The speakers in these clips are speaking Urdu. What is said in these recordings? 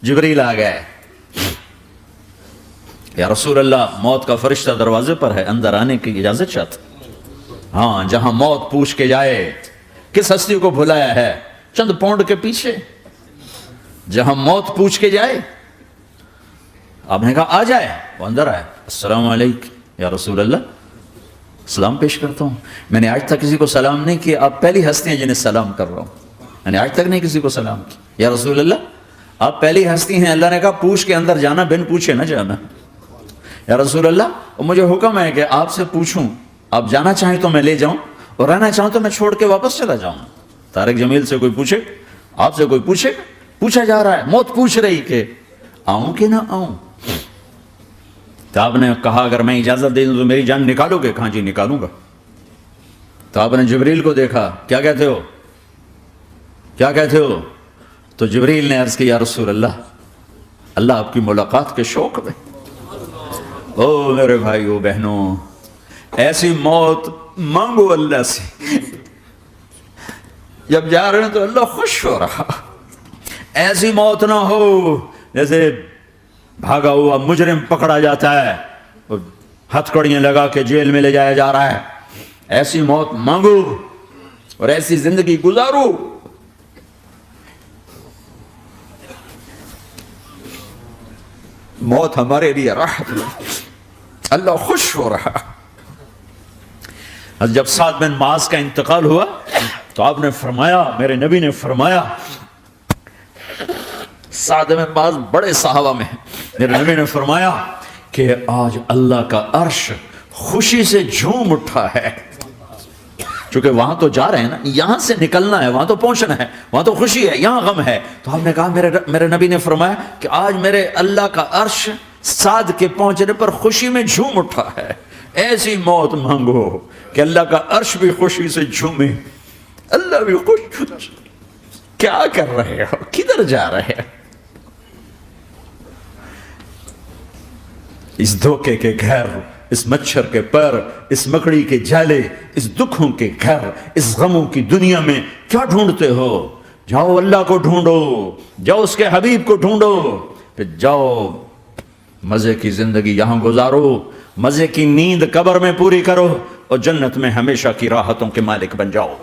جبریل آ گئے، یا رسول اللہ موت کا فرشتہ دروازے پر ہے، اندر آنے کی اجازت چاہتا۔ ہاں، جہاں موت پوچھ کے جائے کس ہستی کو بھلایا ہے، چند پونڈ کے پیچھے جہاں موت پوچھ کے جائے، آپ نے کہا آ جائے، وہ اندر آئے، السلام علیکم یا رسول اللہ، سلام پیش کرتا ہوں، میں نے آج تک کسی کو سلام نہیں کیا، آپ پہلی ہستی ہیں جنہیں سلام کر رہا ہوں، میں نے آج تک نہیں کسی کو سلام کیا، یا رسول اللہ آپ پہلی ہستی ہیں، اللہ نے کہا پوچھ کے اندر جانا، بن پوچھے نہ جانا، یا رسول اللہ مجھے حکم ہے کہ آپ سے پوچھوں، آپ جانا چاہیں تو میں لے جاؤں اور رہنا چاہوں تو میں چھوڑ کے واپس چلا جاؤں۔ طارق جمیل سے کوئی پوچھے، آپ سے کوئی پوچھے، پوچھا جا رہا ہے، موت پوچھ رہی کہ آؤں کہ نہ آؤں؟ تو آپ نے کہا اگر میں اجازت دے دوں تو میری جان نکالو گے؟ کہاں جی نکالوں گا۔ تو آپ نے جبریل کو دیکھا، کیا کہتے ہو، کیا کہتے ہو؟ تو جبریل نے عرض کی یا رسول اللہ، اللہ آپ کی ملاقات کے شوق میں۔ او میرے بھائیو بہنوں، ایسی موت مانگو اللہ سے، جب جا رہے ہیں تو اللہ خوش ہو رہا، ایسی موت نہ ہو جیسے بھاگا ہوا مجرم پکڑا جاتا ہے، ہتھکڑیاں لگا کے جیل میں لے جایا جا رہا ہے، ایسی موت مانگو اور ایسی زندگی گزارو۔ موت ہمارے لیے راحت ہے، اللہ خوش ہو رہا۔ جب سعد بن معاذ کا انتقال ہوا تو آپ نے فرمایا، میرے نبی نے فرمایا، سعد بن معاذ بڑے صحابہ میں، میرے نبی نے فرمایا کہ آج اللہ کا عرش خوشی سے جھوم اٹھا ہے، چونکہ وہاں تو جا رہے ہیں نا، یہاں سے نکلنا ہے، وہاں تو پہنچنا ہے، وہاں تو خوشی ہے، یہاں غم ہے۔ تو ہم نے کہا میرے نبی نے فرمایا کہ آج میرے اللہ کا عرش سعد کے پہنچنے پر خوشی میں جھوم اٹھا ہے۔ ایسی موت مانگو کہ اللہ کا عرش بھی خوشی سے جھومے، اللہ بھی خوش۔ کیا کر رہے ہو، کدھر جا رہے ہو؟ اس دھوکے کے گھر، اس مچھر کے پر، اس مکڑی کے جالے، اس دکھوں کے گھر، اس غموں کی دنیا میں کیا ڈھونڈتے ہو؟ جاؤ اللہ کو ڈھونڈو، جاؤ اس کے حبیب کو ڈھونڈو، پھر جاؤ مزے کی زندگی یہاں گزارو، مزے کی نیند قبر میں پوری کرو اور جنت میں ہمیشہ کی راحتوں کے مالک بن جاؤ۔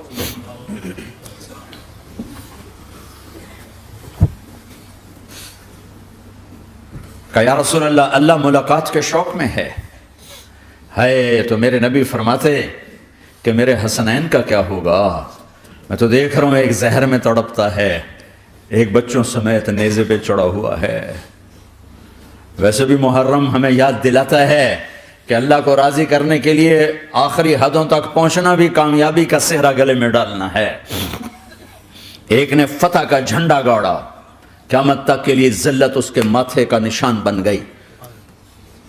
کہ یا رسول اللہ، اللہ ملاقات کے شوق میں ہے۔ تو میرے نبی فرماتے کہ میرے حسنین کا کیا ہوگا؟ میں تو دیکھ رہا ہوں ایک زہر میں تڑپتا ہے، ایک بچوں سمیت نیزے پہ چڑھا ہوا ہے۔ ویسے بھی محرم ہمیں یاد دلاتا ہے کہ اللہ کو راضی کرنے کے لیے آخری حدوں تک پہنچنا بھی کامیابی کا صحرا گلے میں ڈالنا ہے۔ ایک نے فتح کا جھنڈا گاڑا، قیامت تک کے لیے ذلت اس کے ماتھے کا نشان بن گئی۔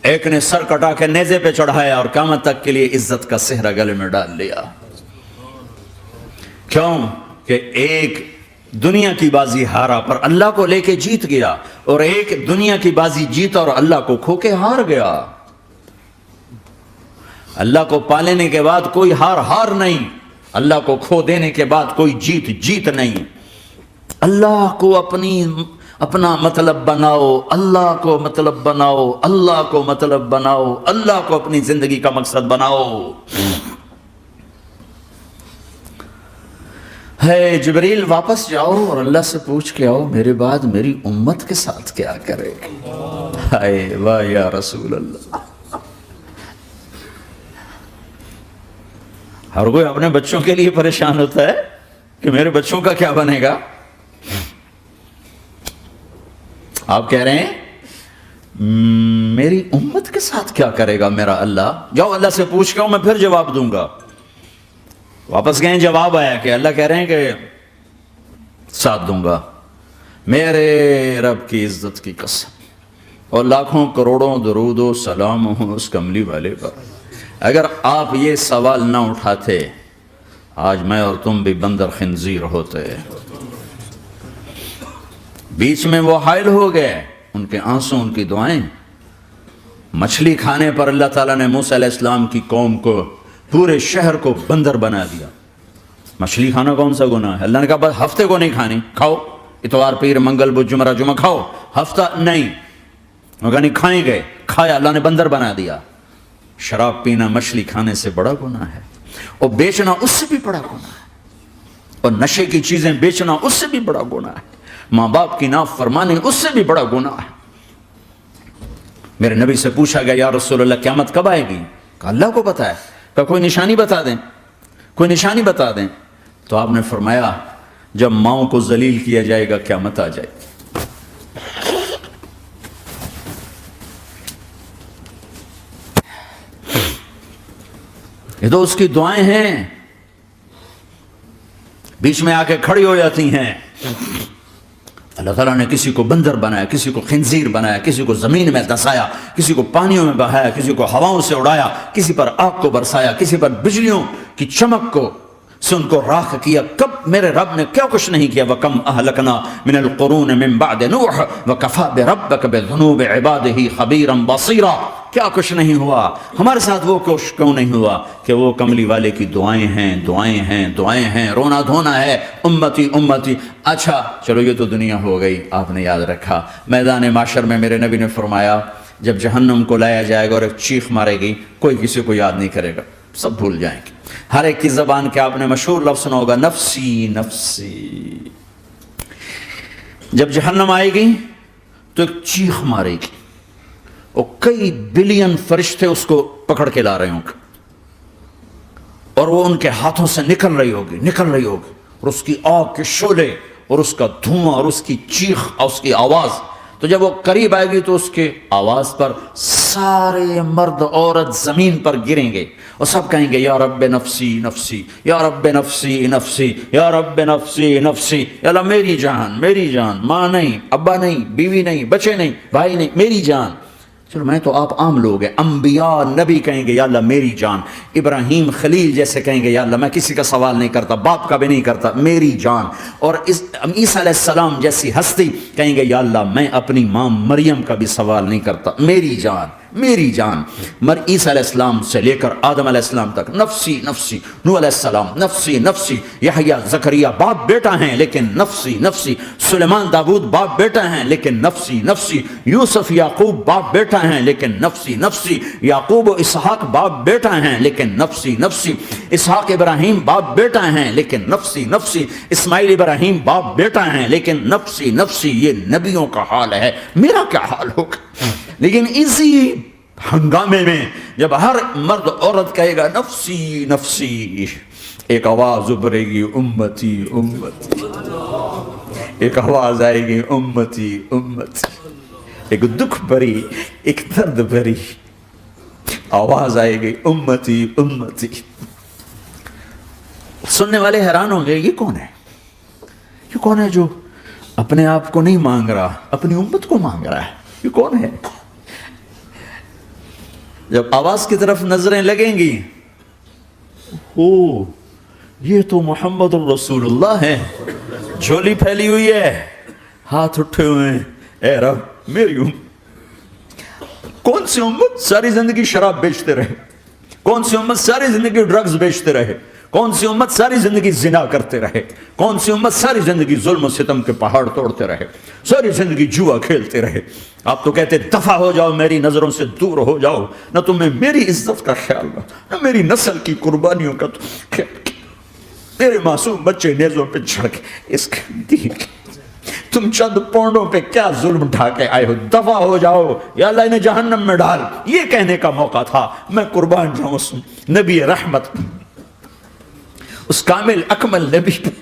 ایک نے سر کٹا کے نیزے پہ چڑھایا اور قیامت تک کے لیے عزت کا صحرا گلے میں ڈال لیا۔ کیوں کہ ایک دنیا کی بازی ہارا پر اللہ کو لے کے جیت گیا، اور ایک دنیا کی بازی جیتا اور اللہ کو کھو کے ہار گیا۔ اللہ کو پا لینے کے بعد کوئی ہار نہیں، اللہ کو کھو دینے کے بعد کوئی جیت نہیں۔ اللہ کو اپنا مطلب بناؤ، اللہ کو مطلب بناؤ، اللہ کو مطلب بناؤ، اللہ کو اپنی زندگی کا مقصد بناؤ۔ جبریل واپس جاؤ اور اللہ سے پوچھ کے آؤ میرے بعد میری امت کے ساتھ کیا کرے گا۔ واہ یا رسول اللہ۔ ہر کوئی اپنے بچوں کے لیے پریشان ہوتا ہے کہ میرے بچوں کا کیا بنے گا۔ آپ کہہ رہے ہیں میری امت کے ساتھ کیا کرے گا میرا اللہ؟ جاؤ اللہ سے پوچھ کے آؤ، میں پھر جواب دوں گا۔ واپس گئے، جواب آیا کہ اللہ کہہ رہے ہیں کہ ساتھ دوں گا، میرے رب کی عزت کی قسم اور لاکھوں کروڑوں درود و سلام ہوں اس کملی والے پر، اگر آپ یہ سوال نہ اٹھاتے آج میں اور تم بھی بندر خنزیر ہوتے۔ بیچ میں وہ حائل ہو گئے، ان کے آنسوں، ان کی دعائیں۔ مچھلی کھانے پر اللہ تعالیٰ نے موسیٰ علیہ السلام کی قوم کو، پورے شہر کو بندر بنا دیا۔ مچھلی کھانا کون سا گناہ ہے؟ اللہ نے کہا بس ہفتے کو نہیں کھانی، کھاؤ اتوار پیر منگل بدھ جمعہ جمعہ کھاؤ، ہفتہ نہیں، مگر نہیں کھائیں گے، کھایا اللہ نے بندر بنا دیا۔ شراب پینا مچھلی کھانے سے بڑا گناہ ہے، اور بیچنا اس سے بھی بڑا گناہ ہے، اور نشے کی چیزیں بیچنا اس سے بھی بڑا گناہ ہے، ماں باپ کی نافرمانی اس سے بھی بڑا گناہ ہے۔ میرے نبی سے پوچھا گیا یا رسول اللہ قیامت کب آئے گی؟ کہا اللہ کو پتا ہے۔ کہا کوئی نشانی بتا دیں، کوئی نشانی بتا دیں۔ تو آپ نے فرمایا جب ماؤں کو ذلیل کیا جائے گا قیامت آ جائے گی۔ یہ تو اس کی دعائیں ہیں، بیچ میں آ کے کھڑی ہو جاتی ہیں۔ اللہ تعالیٰ نے کسی کو بندر بنایا، کسی کو خنزیر بنایا، کسی کو زمین میں دسایا، کسی کو پانیوں میں بہایا، کسی کو ہواؤں سے اڑایا، کسی پر آگ کو برسایا، کسی پر بجلیوں کی چمک کو سے ان کو راکھ کیا۔ کب میرے رب نے کیا کچھ نہیں کیا۔ وَكَمْ أَهْلَكْنَا مِنَ الْقُرُونِ مِنْ بَعْدِ نُوحٍ وَكَفَىٰ بِرَبِّكَ بِذُنُوبِ عِبَادِهِ خَبِيرًا بَصِيرًا۔ کیا کچھ نہیں ہوا ہمارے ساتھ، وہ کچھ کیوں نہیں ہوا کہ وہ کملی والے کی دعائیں ہیں، دعائیں ہیں، دعائیں ہیں، رونا دھونا ہے، امتی امتی۔ اچھا چلو یہ تو دنیا ہو گئی، آپ نے یاد رکھا میدان معاشر میں میرے نبی نے فرمایا جب جہنم کو لایا جائے گا اور ایک چیخ مارے گی، کوئی کسی کو یاد نہیں کرے گا، سب بھول جائیں گے۔ ہر ایک کی زبان کے آپ نے مشہور لفظ سنا ہوگا نفسی نفسی۔ جب جہنم آئے گی تو ایک چیخ مارے گی، اور کئی بلین فرشتے اس کو پکڑ کے لا رہے ہوں گے، اور وہ ان کے ہاتھوں سے نکل رہی ہوگی، اور اس کی آگ کے شعلے اور اس کا دھواں اور اس کی چیخ اور اس کی آواز۔ تو جب وہ قریب آئے گی تو اس کے آواز پر سارے مرد عورت زمین پر گریں گے، اور سب کہیں گے یا رب نفسی نفسی، یا رب نفسی نفسی، یا رب نفسی نفسی، یا اللہ میری جان، میری جان، ماں نہیں، ابا نہیں، بیوی نہیں، بچے نہیں، بھائی نہیں، میری جان۔ چلو میں تو آپ عام لوگ ہیں، انبیاء نبی کہیں گے یا اللہ میری جان، ابراہیم خلیل جیسے کہیں گے یا اللہ میں کسی کا سوال نہیں کرتا، باپ کا بھی نہیں کرتا، میری جان۔ اور عیسیٰ علیہ السلام جیسی ہستی کہیں گے یا اللہ میں اپنی ماں مریم کا بھی سوال نہیں کرتا، میری جان، میری جان۔ عیسیٰ علیہ السلام سے لے کر آدم علیہ السلام تک نفسی نفسی، نوح علیہ السلام نفسی نفسی، یحییٰ زکریا باپ بیٹا ہیں لیکن نفسی نفسی، سلیمان داؤد باپ بیٹا ہیں لیکن نفسی نفسی، یوسف یعقوب باپ بیٹا ہیں لیکن نفسی نفسی، یعقوب و اسحاق باپ بیٹا ہیں لیکن نفسی نفسی، اسحاق ابراہیم باپ بیٹا ہیں لیکن نفسی نفسی، اسماعیل ابراہیم باپ بیٹا ہیں لیکن نفسی نفسی۔ یہ نبیوں کا حال ہے، میرا کیا حال ہوگا؟ لیکن اسی ہنگامے میں جب ہر مرد عورت کہے گا نفسی نفسی، ایک آواز ابھرے گی امتی امتی، ایک آواز آئے گی امتی امتی، ایک دکھ بھری، ایک درد بھری آواز آئے گی امتی امتی۔ سننے والے حیران ہوں گے یہ کون ہے، یہ کون ہے جو اپنے آپ کو نہیں مانگ رہا، اپنی امت کو مانگ رہا ہے، یہ کون ہے؟ جب آواز کی طرف نظریں لگیں گی، او یہ تو محمد الرسول اللہ ہے، جھولی پھیلی ہوئی ہے، ہاتھ اٹھے ہوئے ہیں، اے رب میری کون سی امت ساری زندگی شراب بیچتے رہے، کون سی امت ساری زندگی ڈرگز بیچتے رہے، کون سی امت ساری زندگی زنا کرتے رہے، کون سی امت ساری زندگی ظلم و ستم کے پہاڑ توڑتے رہے، ساری زندگی جوا کھیلتے رہے۔ آپ تو کہتے دفع ہو جاؤ، میری نظروں سے دور ہو جاؤ، نہ تمہیں میری عزت کا خیال نہ میری نسل کی قربانیوں کا خیال، میرے معصوم بچے نیزوں پہ چڑھ کے اس دین تم چند پونڈوں پہ کیا ظلم ڈھا کے آئے ہو، دفع ہو جاؤ یا اللہ انہیں جہنم میں ڈال۔ یہ کہنے کا موقع تھا، میں قربان جاؤں اس نبی رحمت، اس کامل اکمل نبی پر،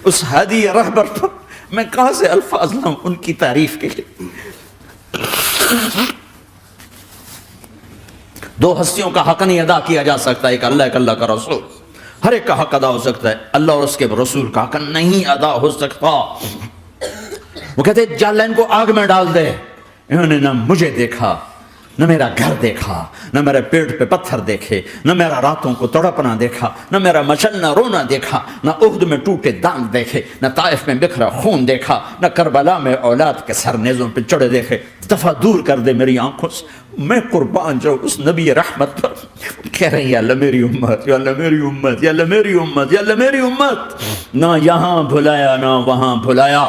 اس ہادی رہبر پر میں کہاں سے الفاظ لاؤں ان کی تعریف کے لیے۔ دو ہستیوں کا حق نہیں ادا کیا جا سکتا، ایک اللہ، ایک اللہ کا رسول۔ ہر ایک کا حق ادا ہو سکتا ہے، اللہ اور اس کے رسول کا حق نہیں ادا ہو سکتا۔ وہ کہتے جا اللہ ان کو آگ میں ڈال دے، انہوں نے نہ مجھے دیکھا نہ میرا گھر دیکھا، نہ میرے پیٹ پہ پتھر دیکھے، نہ میرا راتوں کو تڑپنا دیکھا، نہ میرا مچلنا رونا دیکھا، نہ احد میں ٹوٹے دانت دیکھے، نہ طائف میں بکھرا خون دیکھا، نہ کربلا میں اولاد کے سر نیزوں پہ چڑھے دیکھے۔ دفعہ دور کر دے میری آنکھوں سے، میں قربان جاؤں اس نبی رحمت پر۔ کہہ رہے ہیں یا اللہ میری امت، یا اللہ میری امت، یا اللہ میری امت، یا اللہ میری امت۔ نہ یہاں بھلایا نہ وہاں بھلایا۔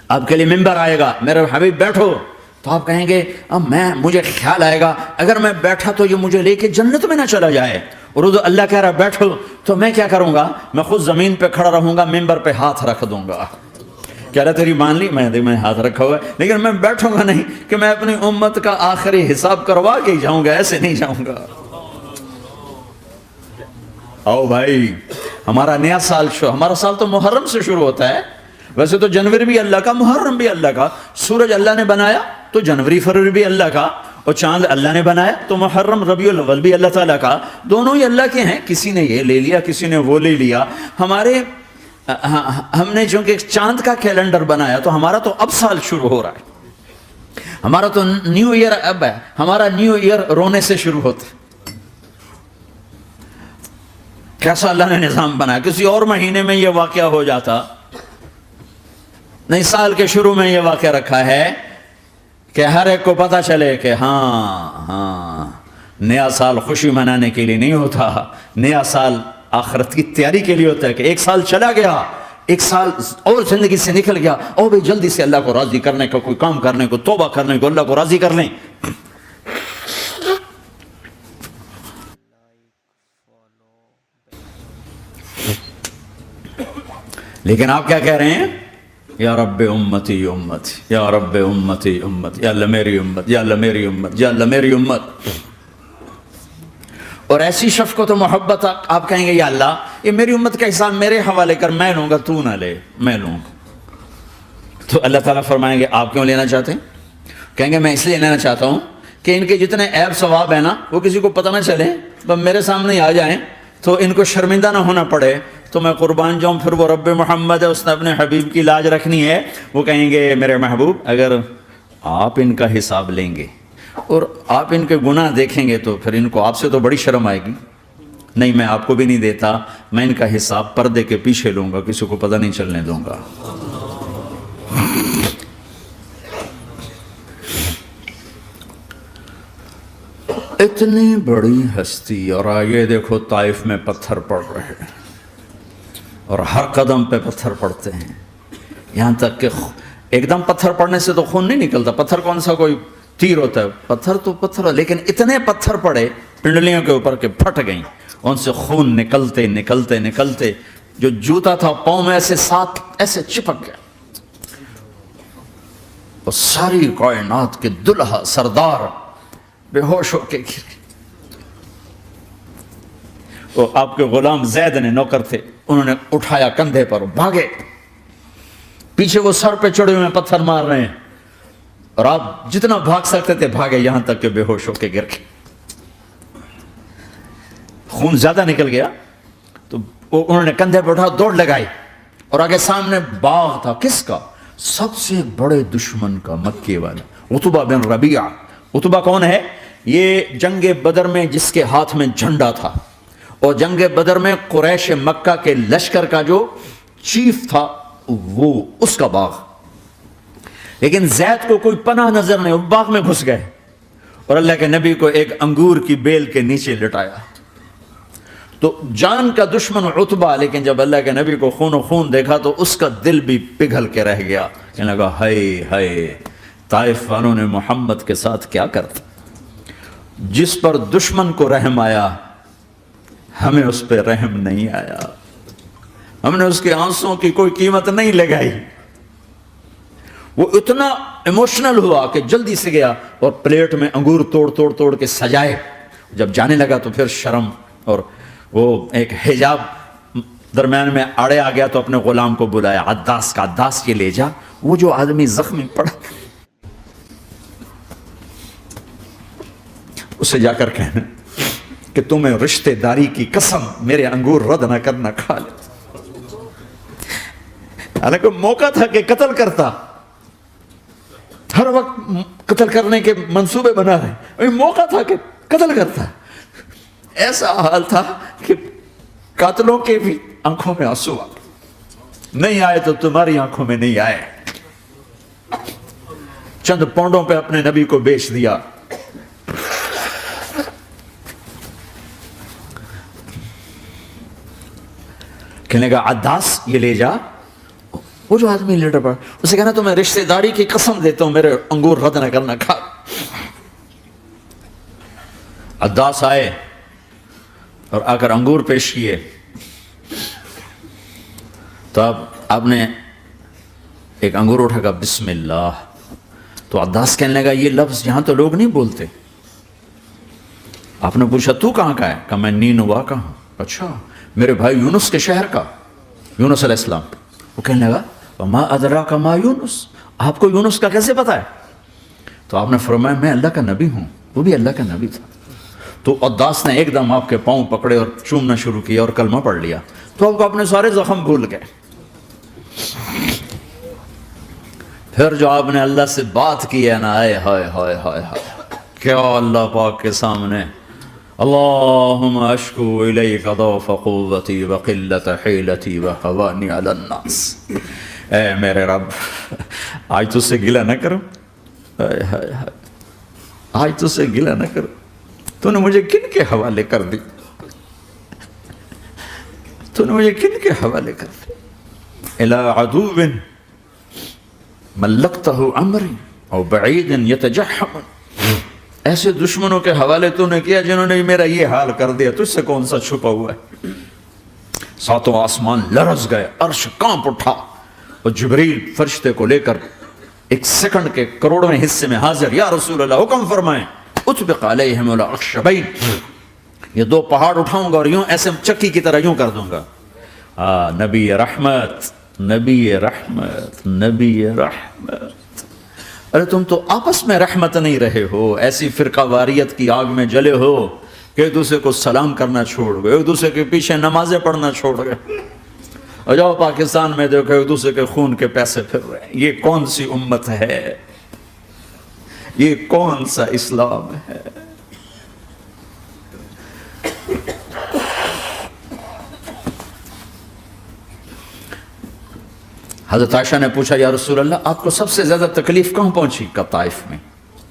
آپ کے لیے ممبر آئے گا، میرے حبیب بیٹھو، تو آپ کہیں گے اب مجھے خیال آئے گا اگر میں بیٹھا تو یہ مجھے لے کے جنت میں نہ چلا جائے، اور اللہ کہہ رہا بیٹھو تو میں کیا کروں گا؟ میں خود زمین پہ کھڑا رہوں گا، ممبر پہ ہاتھ رکھ دوں گا۔ کہہ رہا تیری مان لی، میں ہاتھ رکھا ہوا ہے، لیکن میں بیٹھوں گا نہیں کہ میں اپنی امت کا آخری حساب کروا کے جاؤں گا، ایسے نہیں جاؤں گا۔ آؤ بھائی، ہمارا نیا سال ہمارا سال تو محرم سے شروع ہوتا ہے، ویسے تو جنوری بھی اللہ کا، محرم بھی اللہ کا، سورج اللہ نے بنایا تو جنوری فروری بھی اللہ کا، اور چاند اللہ نے بنایا تو محرم ربیع الاول بھی اللہ تعالیٰ کا، دونوں ہی اللہ کے ہیں۔ کسی نے یہ لے لیا، کسی نے وہ لے لیا۔ ہم نے چونکہ چاند کا کیلنڈر بنایا تو ہمارا تو اب سال شروع ہو رہا ہے، ہمارا تو نیو ایئر اب ہے، ہمارا نیو ایئر رونے سے شروع ہوتا ہے۔ کیسا اللہ نے نظام بنایا، کسی اور مہینے میں یہ واقعہ ہو جاتا، نہیں سال کے شروع میں یہ واقعہ رکھا ہے کہ ہر ایک کو پتہ چلے کہ ہاں نیا سال خوشی منانے کے لیے نہیں ہوتا، نیا سال آخرت کی تیاری کے لیے ہوتا ہے کہ ایک سال چلا گیا، ایک سال اور زندگی سے نکل گیا، اور بھی جلدی سے اللہ کو راضی کرنے کا کوئی کام کرنے کو، توبہ کرنے کو، اللہ کو راضی کر لیں۔ لیکن آپ کیا کہہ رہے ہیں؟ یا رب امتی امت، یا رب امتی امت، یا اللہ میری امت، یا اللہ میری امت، یا اللہ میری امت۔ اور ایسی شفقت و محبت آپ کہیں گے یا اللہ یہ میری امت کا حساب میرے حوالے کر، میں لوں گا، تو نہ لے، میں لوں گا۔ تو اللہ تعالیٰ فرمائیں گے آپ کیوں لینا چاہتے ہیں؟ کہیں گے میں اس لیے لینا چاہتا ہوں کہ ان کے جتنے عیب ثواب ہیں نا وہ کسی کو پتہ نہ چلے، بس میرے سامنے آ جائیں تو ان کو شرمندہ نہ ہونا پڑے، تو میں قربان جاؤں۔ پھر وہ رب محمد ہے، اس نے اپنے حبیب کی لاج رکھنی ہے، وہ کہیں گے میرے محبوب اگر آپ ان کا حساب لیں گے اور آپ ان کے گناہ دیکھیں گے تو پھر ان کو آپ سے تو بڑی شرم آئے گی، نہیں میں آپ کو بھی نہیں دیتا، میں ان کا حساب پردے کے پیچھے لوں گا، کسی کو پتہ نہیں چلنے دوں گا۔ اتنی بڑی ہستی، اور آگے دیکھو طائف میں پتھر پڑ رہے ہیں اور ہر قدم پہ پتھر پڑتے ہیں، یہاں تک کہ ایک دم پتھر پڑنے سے تو خون نہیں نکلتا، پتھر کون سا کوئی تیر ہوتا ہے، پتھر تو پتھر، لیکن اتنے پتھر پڑے پنڈلیوں کے اوپر کے پھٹ گئیں، ان سے خون نکلتے نکلتے نکلتے جو جوتا تھا پاؤں میں ایسے ساتھ ایسے چپک گیا، اور ساری کائنات کے دلہا سردار بے ہوش ہو کے گر گئے۔ وہ آپ کے غلام زید نے نوکر تھے، انہوں نے اٹھایا کندھے پر، بھاگے، پیچھے وہ سر پہ چڑھے ہوئے پتھر مار رہے ہیں، اور آپ جتنا بھاگ سکتے تھے بھاگے، یہاں تک کہ بے ہوش ہو کے گر گئے۔ خون زیادہ نکل گیا تو انہوں نے کندھے پہ اٹھا دوڑ لگائی، اور آگے سامنے باغ تھا، کس کا؟ سب سے بڑے دشمن کا، مکے والا عتبہ بن ربیعہ۔ عتبہ کون ہے؟ یہ جنگ بدر میں جس کے ہاتھ میں جھنڈا تھا، اور جنگ بدر میں قریش مکہ کے لشکر کا جو چیف تھا وہ اس کا باغ۔ لیکن زید کو کوئی پناہ نظر نہیں، وہ باغ میں گھس گئے، اور اللہ کے نبی کو ایک انگور کی بیل کے نیچے لٹایا۔ تو جان کا دشمن عتبہ، لیکن جب اللہ کے نبی کو خون و خون دیکھا تو اس کا دل بھی پگھل کے رہ گیا، کہنے لگا ہائے ہائے، طائف والوں نے محمد کے ساتھ کیا کرتا، جس پر دشمن کو رحم آیا ہمیں اس پہ رحم نہیں آیا، ہم نے اس کے آنسوں کی کوئی قیمت نہیں لگائی۔ وہ اتنا ایموشنل ہوا کہ جلدی سے گیا اور پلیٹ میں انگور توڑ کے سجائے، جب جانے لگا تو پھر شرم اور وہ ایک حجاب درمیان میں آڑے آ گیا، تو اپنے غلام کو بلایا، عداس کا، عداس یہ لے جا وہ جو آدمی زخمی پڑا، اسے جا کر کہنا کہ تمہیں رشتہ داری کی قسم میرے انگور رد نہ کرنا، کھا لے۔ حالانکہ موقع تھا کہ قتل کرتا، ہر وقت قتل کرنے کے منصوبے بنا رہے، موقع تھا کہ قتل کرتا۔ ایسا حال تھا کہ قاتلوں کے بھی آنکھوں میں آنسو آ گئے، نہیں آئے تو تمہاری آنکھوں میں نہیں آئے۔ چند پونڈوں پہ اپنے نبی کو بیچ دیا۔ کہنے کا عداس یہ لے جا، وہ جو آدمی لیٹر پڑا اسے کہنا تو میں رشتہ داری کی قسم دیتا ہوں میرے انگور رد نہ کرنا، کھا۔ عداس آئے اور آ کر انگور پیش کیے، تو اب آپ نے ایک انگور اٹھا کہا بسم اللہ۔ تو عداس کہنے لگا یہ لفظ یہاں تو لوگ نہیں بولتے۔ آپ نے پوچھا تو کہاں کا ہے؟ کہا میں نینوا کا ہوں۔ اچھا، میرے بھائی یونس کے شہر کا، یونس علیہ السلام۔ وہ کہنے لگا وما ادراک ما یونس، آپ کو یونس کا کیسے پتا ہے؟ تو آپ نے فرمایا میں اللہ کا نبی ہوں، وہ بھی اللہ کا نبی تھا۔ تو عداس نے ایک دم آپ کے پاؤں پکڑے اور چومنا شروع کیا اور کلمہ پڑھ لیا، تو آپ کو اپنے سارے زخم بھول گئے۔ پھر جو آپ نے اللہ سے بات کی ہے نا، آئے ہائے ہائے ہائے ہائے، کیا اللہ پاک کے سامنے اللہم اشکو الیک ضعف قوتی وقلت حیلتی وہوانی علی الناس۔ اے میرے رب، آج تو سے گلہ نہ کرو، آج تو سے گلہ نہ کرو، تو نے مجھے کن کے حوالے کر دی، تو نے مجھے کن کے حوالے کر دی؟ الی عدو ملکتہ عمری او بعید یتجحم، ایسے دشمنوں کے حوالے تو نے کیا جنہوں نے میرا یہ حال کر دیا، تجھ سے کون سا چھپا ہوا ہے؟ ساتوں آسمان لرز گئے، عرش کانپ اٹھا، اور جبریل فرشتے کو لے کر ایک سیکنڈ کے کروڑویں حصے میں حاضر، یا رسول اللہ حکم فرمائیں اطبق علیہم الاخشبین، یہ دو پہاڑ اٹھاؤں گا اور یوں ایسے چکی کی طرح یوں کر دوں گا۔ نبی رحمت، نبی رحمت، نبی رحمت۔ ارے تم تو آپس میں رحمت نہیں رہے ہو، ایسی فرقہ واریت کی آگ میں جلے ہو کہ ایک دوسرے کو سلام کرنا چھوڑ گئے، ایک دوسرے کے پیچھے نمازیں پڑھنا چھوڑ گئے، اور جاؤ پاکستان میں دیکھو ایک دوسرے کے خون کے پیسے پھر رہے ہیں۔ یہ کون سی امت ہے؟ یہ کون سا اسلام ہے؟ حضرت عائشہ نے پوچھا یا رسول اللہ آپ کو سب سے زیادہ تکلیف کہاں پہنچی؟ کہا طائف میں۔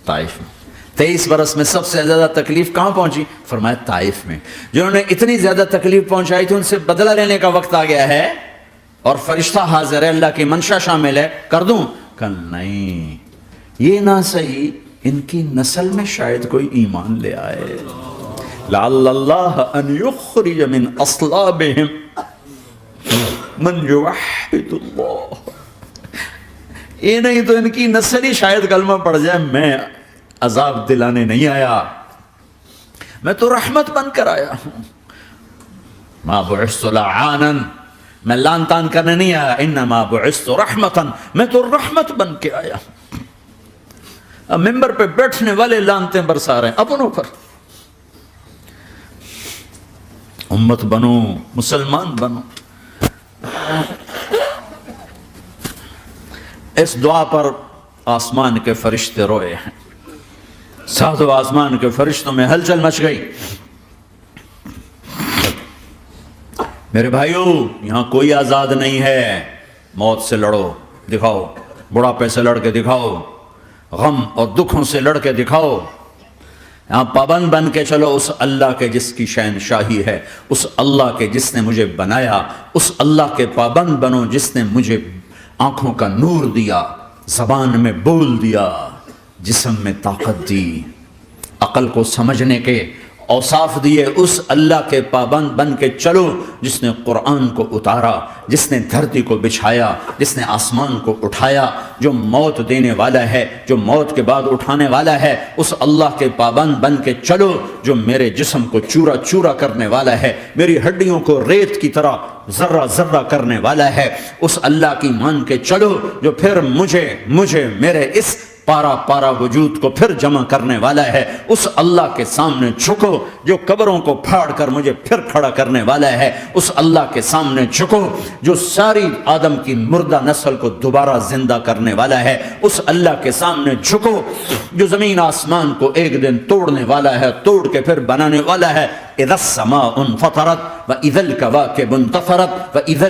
طائف میں 23 برس میں سب سے زیادہ تکلیف کہاں پہنچی؟ فرمایا طائف میں۔ جنہوں نے اتنی زیادہ تکلیف پہنچائی تھی ان سے بدلہ لینے کا وقت آ گیا ہے، اور فرشتہ حاضر ہے، اللہ کی منشا شامل ہے، کر دوں؟ کہ نہیں، یہ نہ صحیح، ان کی نسل میں شاید کوئی ایمان لے آئے، لعل اللہ ان یخرج من اصلابہم من یوحد اللہ، یہ نہیں تو ان کی نسل ہی شاید کلمہ پڑھ جائے۔ میں عذاب دلانے نہیں آیا، میں تو رحمت بن کر آیا ہوں۔ ما بعثت لعانا، میں لان تان کرنے نہیں آیا، انما بعثت رحمتا، میں تو رحمت بن کے آیا ہوں۔ اب ممبر پہ بیٹھنے والے لانتے برسا رہے ہیں اپنوں پر۔ امت بنو، مسلمان بنو۔ اس دعا پر آسمان کے فرشتے روئے ہیں، ساتوں آسمان کے فرشتوں میں ہلچل مچ گئی۔ میرے بھائیو، یہاں کوئی آزاد نہیں ہے، موت سے لڑو، دکھاؤ، بڑھاپے سے لڑ کے دکھاؤ، غم اور دکھوں سے لڑ کے دکھاؤ، یہاں پابند بن کے چلو اس اللہ کے جس کی شہنشاہی ہے، اس اللہ کے جس نے مجھے بنایا، اس اللہ کے پابند بنو جس نے مجھے آنکھوں کا نور دیا، زبان میں بول دیا، جسم میں طاقت دی، عقل کو سمجھنے کے اوصاف دیے، اس اللہ کے پابند بن کے چلو جس نے قرآن کو اتارا، جس نے دھرتی کو بچھایا، جس نے آسمان کو اٹھایا، جو موت دینے والا ہے، جو موت کے بعد اٹھانے والا ہے، اس اللہ کے پابند بن کے چلو جو میرے جسم کو چورا چورا کرنے والا ہے، میری ہڈیوں کو ریت کی طرح ذرہ ذرہ کرنے والا ہے، اس اللہ کی مان کے چلو جو پھر مجھے میرے اس پارا پارا وجود کو پھر جمع کرنے والا ہے، اس اللہ کے سامنے جھکو جو قبروں کو پھاڑ کر مجھے پھر کھڑا کرنے والا ہے، اس اللہ کے سامنے جھکو جو ساری آدم کی مردہ نسل کو دوبارہ زندہ کرنے والا ہے، اس اللہ کے سامنے جھکو جو زمین آسمان کو ایک دن توڑنے والا ہے، توڑ کے پھر بنانے والا ہے۔ اذا السماء انفطرت واذا الكواكب انتثرت واذا